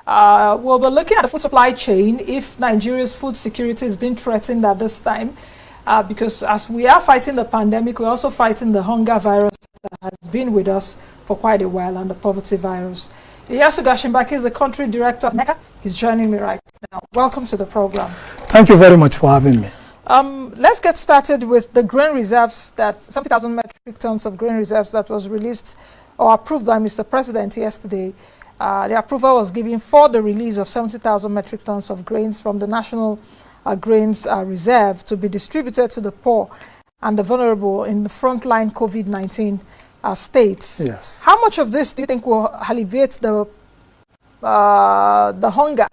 We'll be looking at the food supply chain if Nigeria's food security is being threatened at this time. Because as we are fighting the pandemic, we're also fighting the hunger virus that has been with us for quite a while, and the poverty virus. B Gashinbaki is the country director of NECA. He's joining me right now. Welcome to the program. Thank you very much for having me. Let's get started with the grain reserves, that 70,000 metric tons of grain reserves that was released or approved by Mr. President yesterday. The approval was given for the release of 70,000 metric tons of grains from the National Grains Reserve to be distributed to the poor and the vulnerable in the frontline COVID-19 states. Yes. How much of this do you think will alleviate the hunger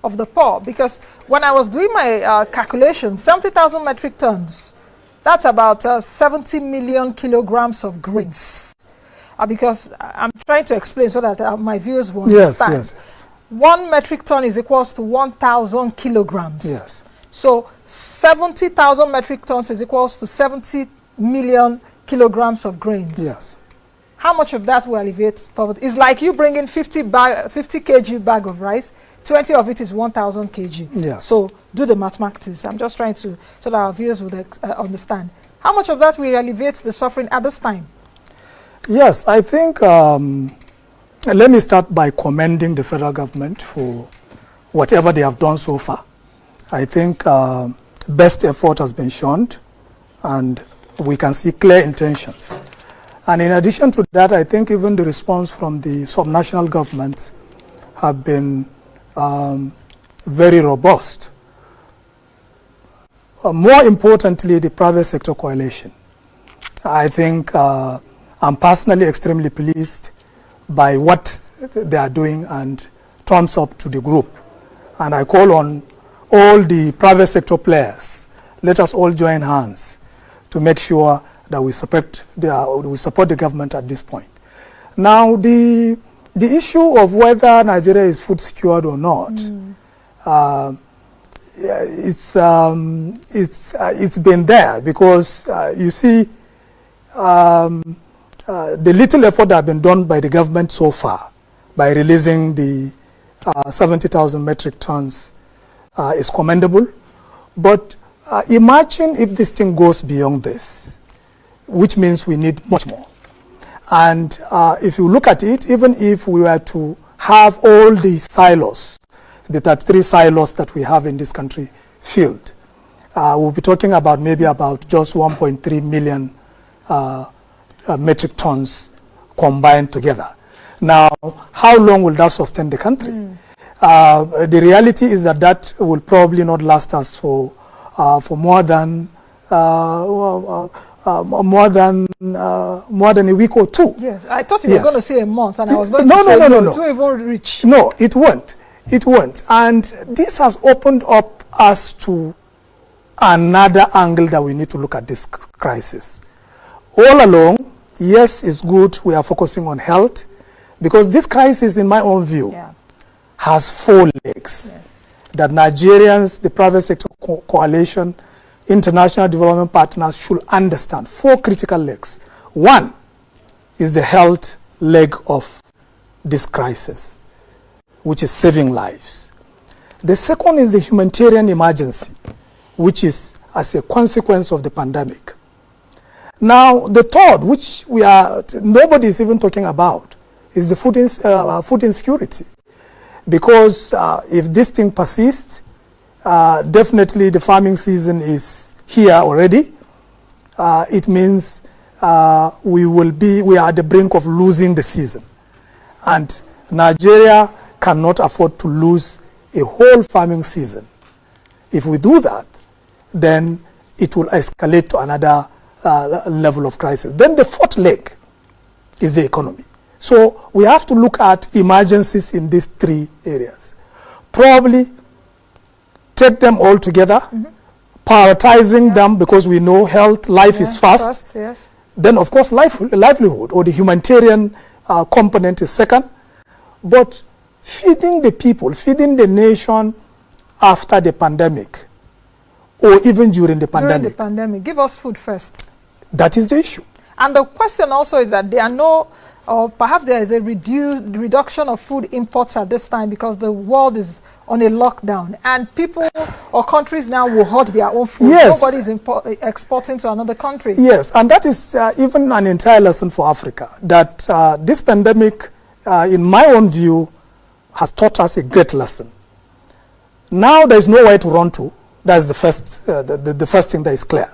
of the poor? Because when I was doing my calculation, 70,000 metric tons, that's about 70 million kilograms of grains. Because I'm trying to explain so that my viewers will understand. Yes. 1 metric ton is equals to 1,000 kilograms. Yes. So 70,000 metric tons is equals to 70 million kilograms of grains. Yes. How much of that will alleviate poverty? It's like you bring in 50 kg bag of rice, 20 of it is 1,000 kg. Yes. So do the mathematics. I'm just trying to, so that our viewers would understand. How much of that will alleviate the suffering at this time? Yes, I think, let me start by commending the federal government for whatever they have done so far. I think best effort has been shown, and we can see clear intentions. And in addition to that, I think even the response from the subnational governments have been very robust. More importantly, the private sector coalition. I think I'm personally extremely pleased by what they are doing, and thumbs up to the group. And I call on all the private sector players, let us all join hands to make sure that we support the government at this point. Now, the issue of whether Nigeria is food secured or not, it's been there, because you see, the little effort that has been done by the government so far by releasing the 70,000 metric tons is commendable. But imagine if this thing goes beyond this, which means we need much more. And if you look at it, even if we were to have all the silos, the 33 silos that we have in this country filled, we'll be talking about maybe about just 1.3 million metric tons combined together. Now, how long will that sustain the country? The reality is that that will probably not last us for more than a week or two. Yes, I thought you were going to say a month, and I was going to say no, it won't even reach. No, it won't. It won't. And this has opened up us to another angle that we need to look at this crisis. All along, yes, it's good we are focusing on health, because this crisis, in my own view, has 4 legs that Nigerians, the private sector coalition, international development partners should understand. 4 critical legs. One is the health leg of this crisis, which is saving lives. The second is the humanitarian emergency, which is as a consequence of the pandemic. Now, the third, which nobody is even talking about, is the food insecurity. Because if this thing persists, definitely the farming season is here already. It means we are at the brink of losing the season. And Nigeria cannot afford to lose a whole farming season. If we do that, then it will escalate to another level of crisis. Then the fourth leg is the economy. So we have to look at emergencies in these 3 areas. Probably take them all together, prioritizing them, because we know health, life is first. Then, of course, livelihood or the humanitarian component is second. But feeding the people, feeding the nation after the pandemic, or even during the pandemic. Give us food first. That is the issue. And the question also is that there are no, or perhaps there is a reduction of food imports at this time because the world is on a lockdown and people or countries now will hoard their own food. Yes. Nobody is exporting to another country. Yes, and that is even an entire lesson for Africa, that this pandemic, in my own view, has taught us a great lesson. Now there is nowhere to run to. That is the first thing that is clear.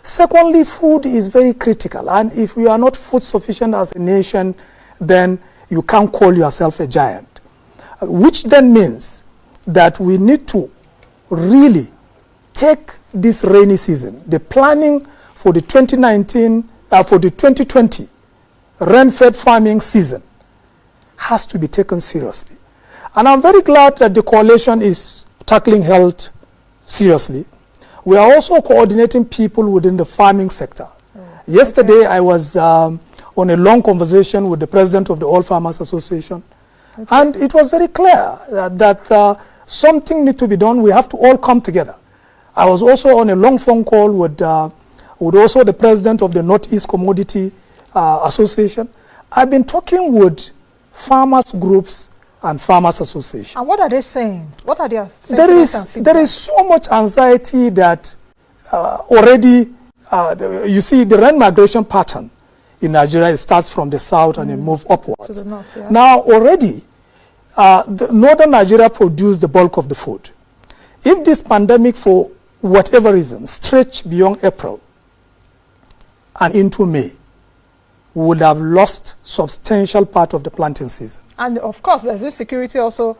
Secondly, food is very critical, and if we are not food sufficient as a nation, then you can't call yourself a giant, which then means that we need to really take this rainy season, the planning for the 2020 rain-fed farming season has to be taken seriously. And I'm very glad that the coalition is tackling health seriously. We are also coordinating people within the farming sector. Yesterday, I was on a long conversation with the president of the All Farmers Association, and it was very clear that something needs to be done. We have to all come together. I was also on a long phone call with also the president of the Northeast Commodity Association. I've been talking with farmers groups and farmers association. And what are they saying? What are their there is so much anxiety that already, you see the rain migration pattern in Nigeria, it starts from the south and it moves upwards. To the north, yeah. Now already, the northern Nigeria produced the bulk of the food. If this pandemic, for whatever reason, stretched beyond April and into May, we would have lost substantial part of the planting season. And of course, there's insecurity also.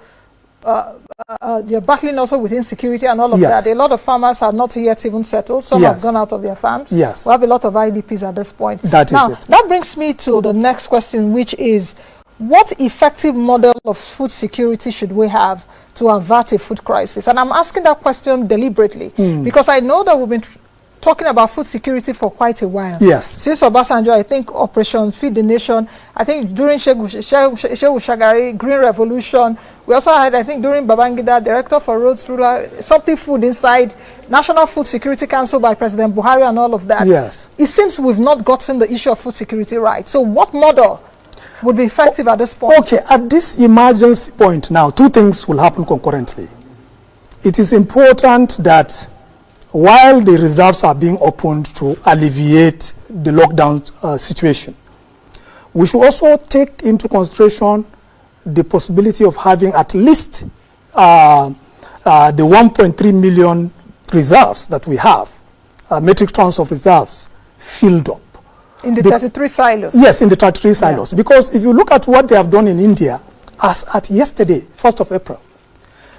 They're battling also with insecurity and all of yes. that. A lot of farmers are not yet even settled. Some yes. have gone out of their farms. Yes. We have a lot of IDPs at this point. That now, is it. That brings me to the next question, which is, what effective model of food security should we have to avert a food crisis? And I'm asking that question deliberately because I know that we've been talking about food security for quite a while. Yes. Since Obasanjo, I think Operation Feed the Nation, I think during Shehu Shagari, Green Revolution, we also had, I think during Babangida, Director for Roads, Rural, something food inside, National Food Security Council by President Buhari and all of that. Yes. It seems we've not gotten the issue of food security right. So what model would be effective at this point? Okay, at this emergency point now, two things will happen concurrently. It is important that while the reserves are being opened to alleviate the lockdown situation, we should also take into consideration the possibility of having at least the 1.3 million reserves that we have, metric tons of reserves, filled up. In the 33 silos? Yes, in the 33 silos. Because if you look at what they have done in India, as at yesterday, 1st of April,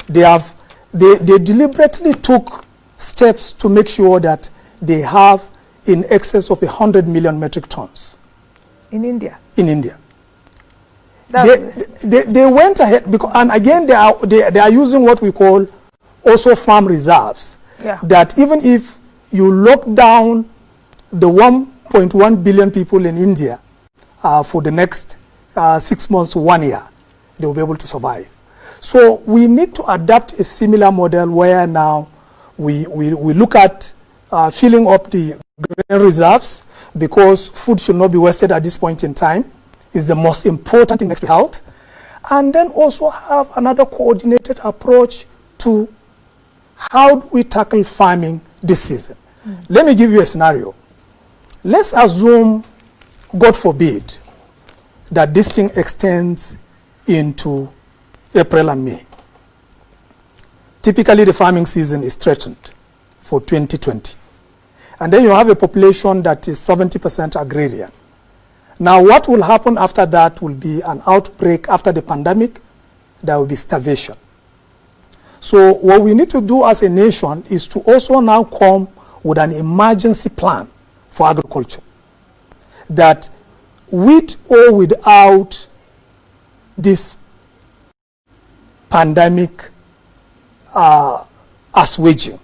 they deliberately took steps to make sure that they have in excess of 100 million metric tons. In India? In India. They went ahead, because, and again they are using what we call also farm reserves. Yeah. That even if you lock down the 1.1 billion people in India for the next 6 months to 1 year, they will be able to survive. So we need to adapt a similar model where now we look at filling up the grain reserves, because food should not be wasted at this point in time. It's the most important thing next to health. And then also have another coordinated approach to how do we tackle farming this season. Let me give you a scenario. Let's assume, God forbid, that this thing extends into April and May. Typically, the farming season is threatened for 2020. And then you have a population that is 70% agrarian. Now, what will happen after that will be an outbreak after the pandemic. There will be starvation. So what we need to do as a nation is to also now come with an emergency plan for agriculture, that with or without this pandemic assuaging,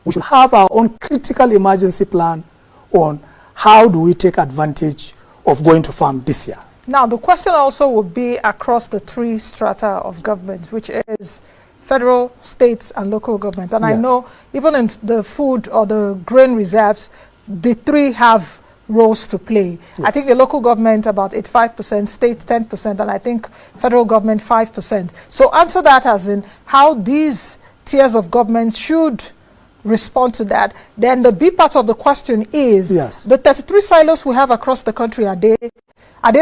we should have our own critical emergency plan on how do we take advantage of going to farm this year. Now, the question also would be across the three strata of government, which is federal, states, and local government. And yes. I know even in the food or the grain reserves, the three have roles to play. Yes. I think the local government about 85%, state 10%, and I think federal government 5%. So answer that as in how these tiers of government should respond to that. Then the B part of the question is, yes, the 33 silos we have across the country, are they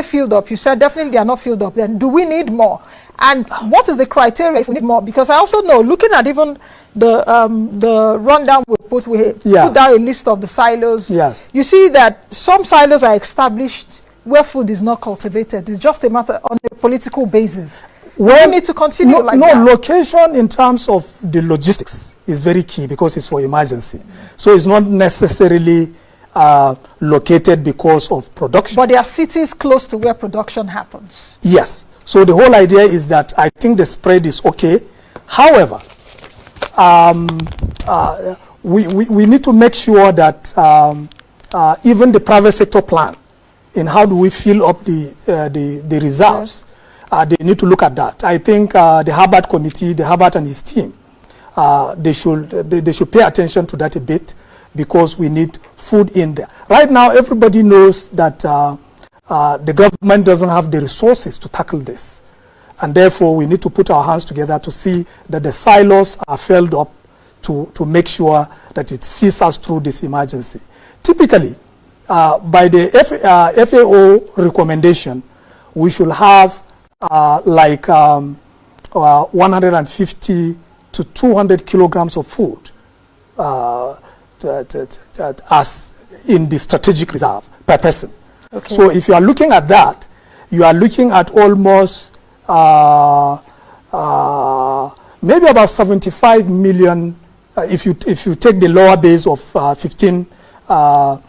filled up? You said definitely they are not filled up. Then do we need more? And what is the criteria if we need more? Because I also know, looking at even the rundown we put down a list of the silos. Yes. You see that some silos are established where food is not cultivated. It's just a matter on a political basis. Well, we need to continue that. Location in terms of the logistics is very key because it's for emergency. So it's not necessarily located because of production. But there are cities close to where production happens. Yes. So the whole idea is that I think the spread is okay. However, we need to make sure that even the private sector plan in how do we fill up the reserves, they need to look at that. I think the Harvard committee, the Harvard and his team, they should pay attention to that a bit because we need food in there. Right now, everybody knows that the government doesn't have the resources to tackle this. And therefore, we need to put our hands together to see that the silos are filled up to make sure that it sees us through this emergency. Typically, by the FAO recommendation, we should have 150 to 200 kilograms of food as in the strategic reserve per person. Okay. So if you are looking at that, you are looking at almost maybe about 75 million if you take the lower base of 15 or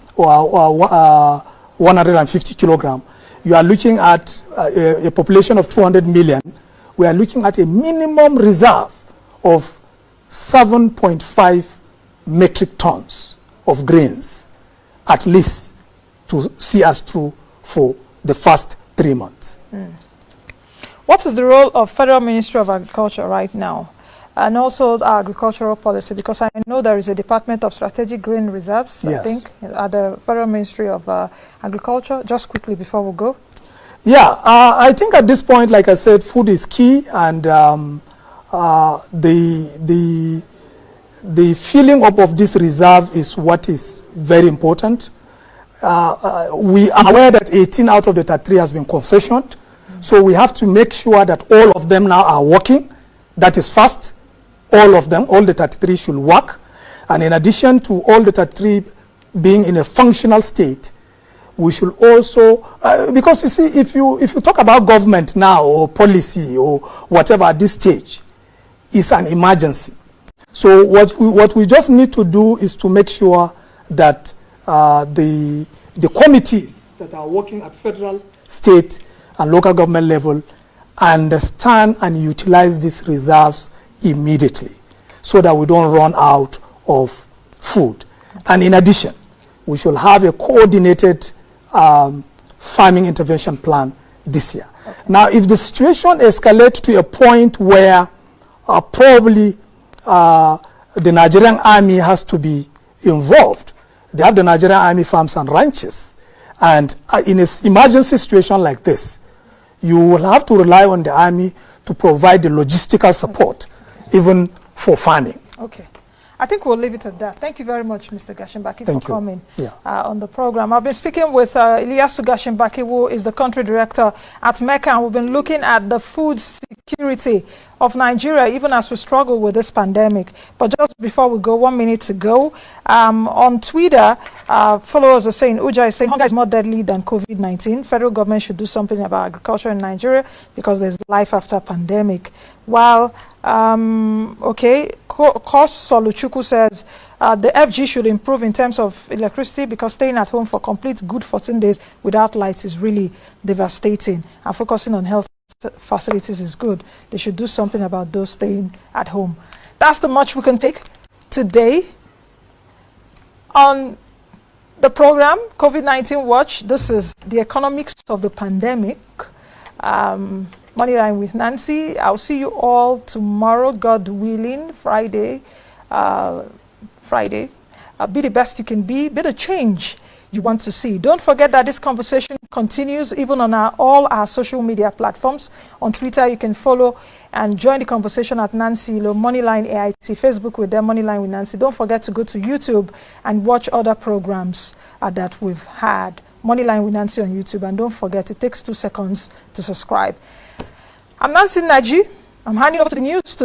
150 kilogram. You are looking at a population of 200 million. We are looking at a minimum reserve of 7.5 metric tons of grains, at least, to see us through for the first 3 months. What is the role of Federal Ministry of Agriculture right now? And also agricultural policy, because I know there is a Department of Strategic Grain Reserves, yes, I think, at the Federal Ministry of Agriculture. Just quickly before we go. Yeah, I think at this point, like I said, food is key, and the filling up of this reserve is what is very important. We are aware that 18 out of the 33 has been concessioned, so we have to make sure that all of them now are working. That is first. All of them, all the 33 should work. And in addition to all the 33 being in a functional state, we should also, because you see, if you talk about government now or policy or whatever at this stage, it's an emergency. So what we just need to do is to make sure that the committees that are working at federal, state, and local government level understand and utilize these reserves immediately so that we don't run out of food. And in addition, we should have a coordinated farming intervention plan this year. Okay. Now, if the situation escalates to a point where probably the Nigerian army has to be involved, they have the Nigerian army farms and ranches. And in an emergency situation like this, you will have to rely on the army to provide the logistical support, even for farming. Okay. I think we'll leave it at that. Thank you very much, Mr. Gashinbaki, for coming on the program. I've been speaking with Ilyasu Gashinbaki, who is the country director at Mecca, and we've been looking at the food security of Nigeria, even as we struggle with this pandemic. But just before we go, 1 minute to go, on Twitter, followers are saying, Uja is saying, hunger is more deadly than COVID-19. Federal government should do something about agriculture in Nigeria because there's life after pandemic. While, Kos Soluchuku says, the FG should improve in terms of electricity because staying at home for complete good 14 days without lights is really devastating. And focusing on health facilities is good. They should do something about those staying at home. That's the much we can take today on the program COVID-19 Watch. This is the economics of the pandemic. Moneyline with Nancy. I'll see you all tomorrow, God willing, Friday. Be the best you can be the change you want to see. Don't forget that this conversation continues even on all our social media platforms. On Twitter, you can follow and join the conversation at Nancy Ilo, MoneyLine AIT, Facebook with them, MoneyLine with Nancy. Don't forget to go to YouTube and watch other programs that we've had. MoneyLine with Nancy on YouTube, and don't forget, it takes 2 seconds to subscribe. I'm Nancy Naji. I'm handing over to the news studio.